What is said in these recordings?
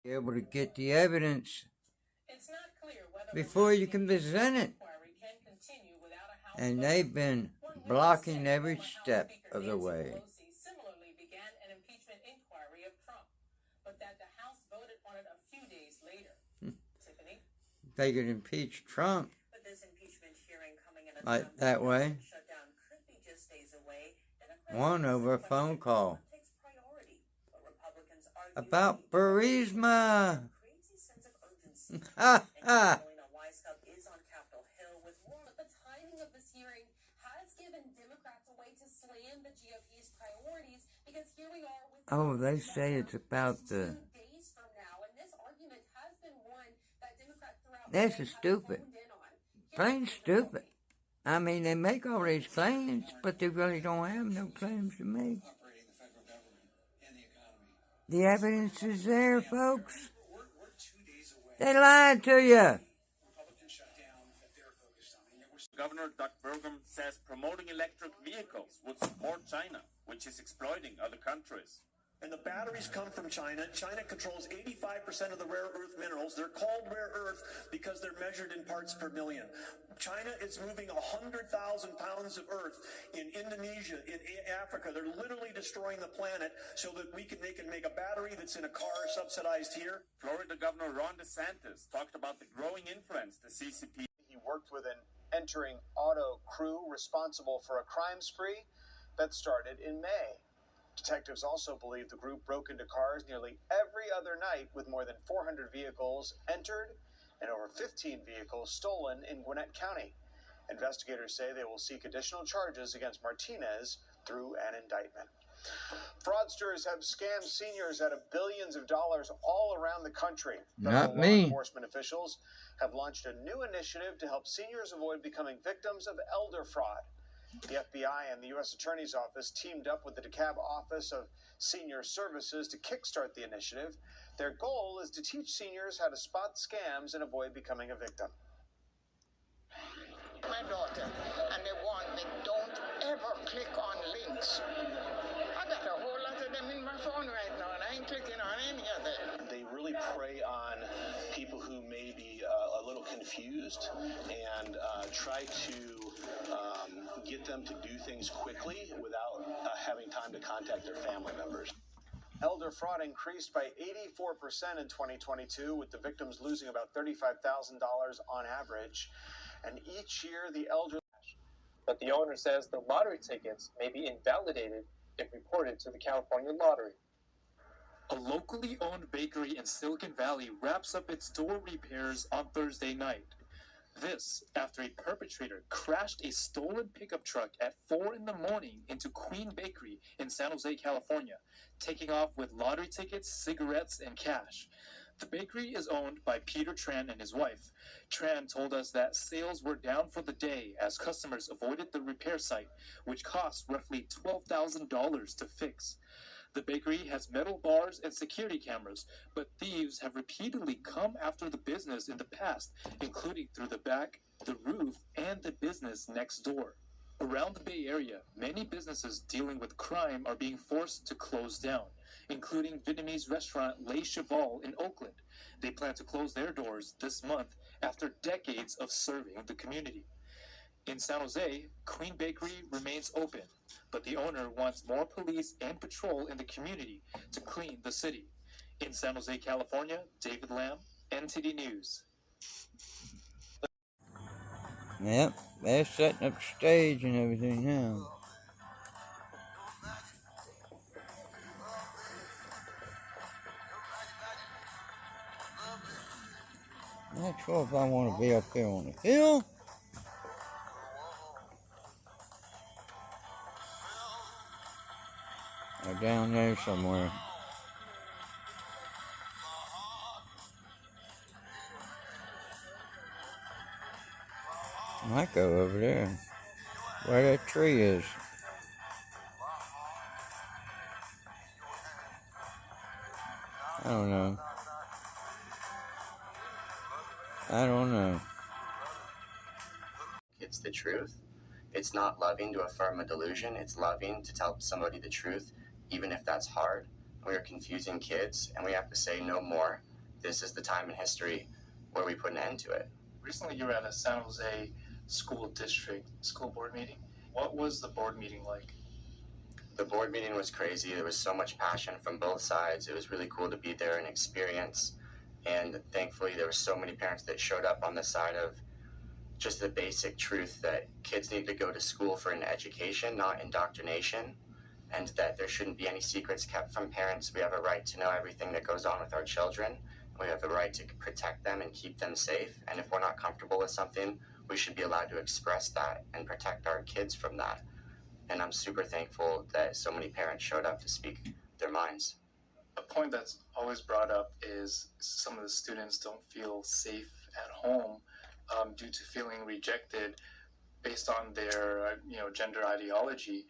Be able to get the evidence before you can present it. And they've been blocking every step of the way. They could impeach Trump like that way. One over a phone call about Burisma. Ha ha. Oh, they say it's about the... This is stupid. Plain stupid. I mean, they make all these claims, but they really don't have no claims to make. The evidence is there, folks. They lied to you. Governor Doug Burgum says promoting electric vehicles would support China, which is exploiting other countries. And the batteries come from China. China controls 85% of the rare earth minerals. They're called rare earth because they're measured in parts per million. China is moving 100,000 pounds of earth in Indonesia, in Africa. They're literally destroying the planet so that they can make a battery that's in a car subsidized here. Florida Governor Ron DeSantis talked about the growing influence the CCP. He worked with an entering auto crew responsible for a crime spree that started in May. Detectives also believe the group broke into cars nearly every other night, with more than 400 vehicles entered and over 15 vehicles stolen in Gwinnett County. Investigators say they will seek additional charges against Martinez through an indictment. Fraudsters have scammed seniors out of billions of dollars all around the country. Not me. Law enforcement officials have launched a new initiative to help seniors avoid becoming victims of elder fraud. The FBI and the U.S. Attorney's Office teamed up with the DeKalb Office of Senior Services to kickstart the initiative. Their goal is to teach seniors how to spot scams and avoid becoming a victim. My daughter, and they warn me, don't ever click on links. I got a whole lot of them in my phone right now, and I ain't clicking on any of them. They really prey on people who may be a little confused and try to get them to do things quickly without having time to contact their family members. Elder fraud increased by 84% in 2022, with the victims losing about $35,000 on average. And each year, the elder... But the owner says the lottery tickets may be invalidated if reported to the California Lottery. A locally owned bakery in Silicon Valley wraps up its door repairs on Thursday night. This after a perpetrator crashed a stolen pickup truck at 4 in the morning into Queen Bakery in San Jose, California, taking off with lottery tickets, cigarettes, and cash. The bakery is owned by Peter Tran and his wife. Tran told us that sales were down for the day as customers avoided the repair site, which cost roughly $12,000 to fix. The bakery has metal bars and security cameras, but thieves have repeatedly come after the business in the past, including through the back, the roof, and the business next door. Around the Bay Area, many businesses dealing with crime are being forced to close down, including Vietnamese restaurant Le Cheval in Oakland. They plan to close their doors this month after decades of serving the community. In San Jose, Queen Bakery remains open, but the owner wants more police and patrol in the community to clean the city. In San Jose, California, David Lamb, NTD News. Yep, they're setting up stage and everything now. I'm not sure if I want to be up there on the hill. Or down there somewhere. I might go over there, where that tree is. I don't know. It's the truth. It's not loving to affirm a delusion. It's loving to tell somebody the truth, even if that's hard. We are confusing kids, and we have to say no more. this is the time in history where we put an end to it. Recently, you were at a San Jose school district school board meeting. What was the board meeting like? The board meeting was crazy. There was so much passion from both sides. It was really cool to be there and experience. And thankfully, there were so many parents that showed up on the side of just the basic truth that kids need to go to school for an education, not indoctrination, and that there shouldn't be any secrets kept from parents. We have a right to know everything that goes on with our children. We have the right to protect them and keep them safe. And if we're not comfortable with something, we should be allowed to express that and protect our kids from that. And I'm super thankful that so many parents showed up to speak their minds. A point that's always brought up is some of the students don't feel safe at home due to feeling rejected based on their gender ideology.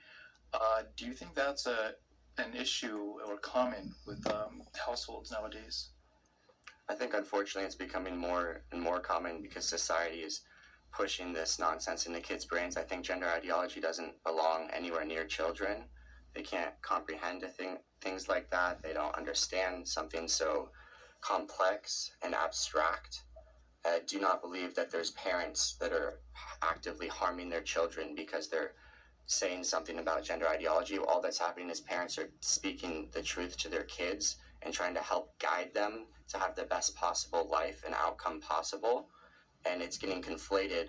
Do you think that's an issue or common with households nowadays? I think unfortunately it's becoming more and more common because society is pushing this nonsense into kids' brains. I think gender ideology doesn't belong anywhere near children. They can't comprehend things like that. They don't understand something so complex and abstract. I do not believe that there's parents that are actively harming their children because they're saying something about gender ideology. All that's happening is parents are speaking the truth to their kids and trying to help guide them to have the best possible life and outcome possible. And it's getting conflated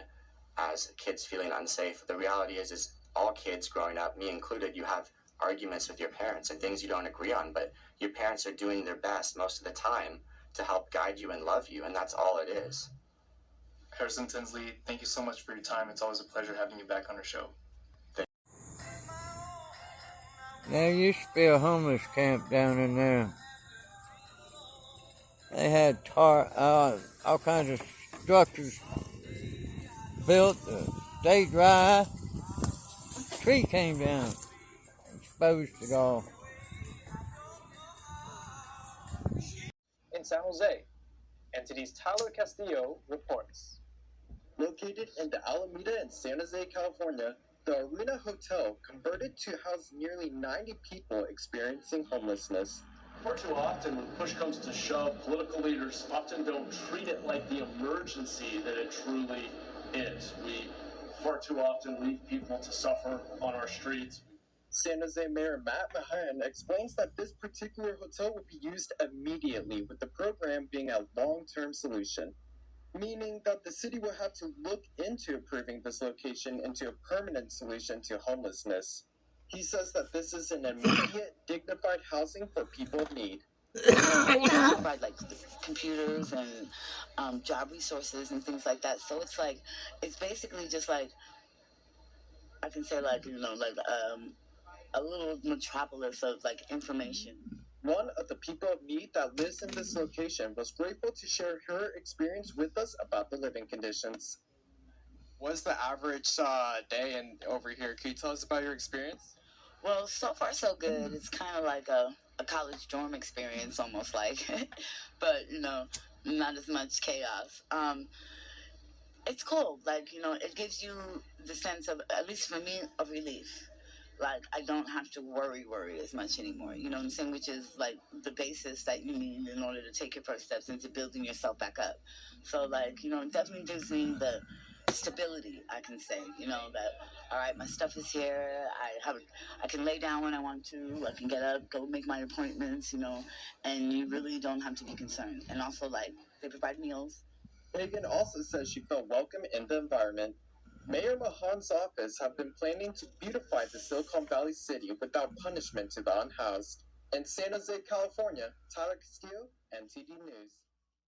as kids feeling unsafe. The reality is all kids growing up, me included, you have arguments with your parents and things you don't agree on, but your parents are doing their best most of the time to help guide you and love you, and that's all it is. Harrison Tinsley, thank you so much for your time. It's always a pleasure having you back on our show. There used to be a homeless camp down in there. They had all kinds of structures built to stay dry. A tree came down, exposed it all. In San Jose, NTD's Tyler Castillo reports. Located in the Alameda in San Jose, California, the Arena Hotel converted to house nearly 90 people experiencing homelessness. Far too often, when push comes to shove, political leaders often don't treat it like the emergency that it truly is. We far too often leave people to suffer on our streets. San Jose Mayor Matt Mahan explains that this particular hotel will be used immediately, with the program being a long-term solution, meaning that the city will have to look into approving this location into a permanent solution to homelessness. He says that this is an immediate, dignified housing for people in need. Provide like computers and job resources and things like that. So it's basically just like, I can say a little metropolis of information. One of the people of need that lives in this location was grateful to share her experience with us about the living conditions. What's the average day over here? Can you tell us about your experience? Well, so far so good. It's kind of like a college dorm experience, almost like, but not as much chaos. It's cool. It gives you the sense of, at least for me, of relief. I don't have to worry as much anymore. You know what I'm saying? Which is the basis that you need in order to take your first steps into building yourself back up. So it definitely gives me the stability, I can say, that, all right, my stuff is here. I can lay down when I want to. I can get up, go make my appointments, and you really don't have to be concerned. And also, they provide meals. Megan also says she felt welcome in the environment. Mayor Mahan's office have been planning to beautify the Silicon Valley city without punishment to the unhoused. In San Jose, California, Tyler Castillo, NTD News.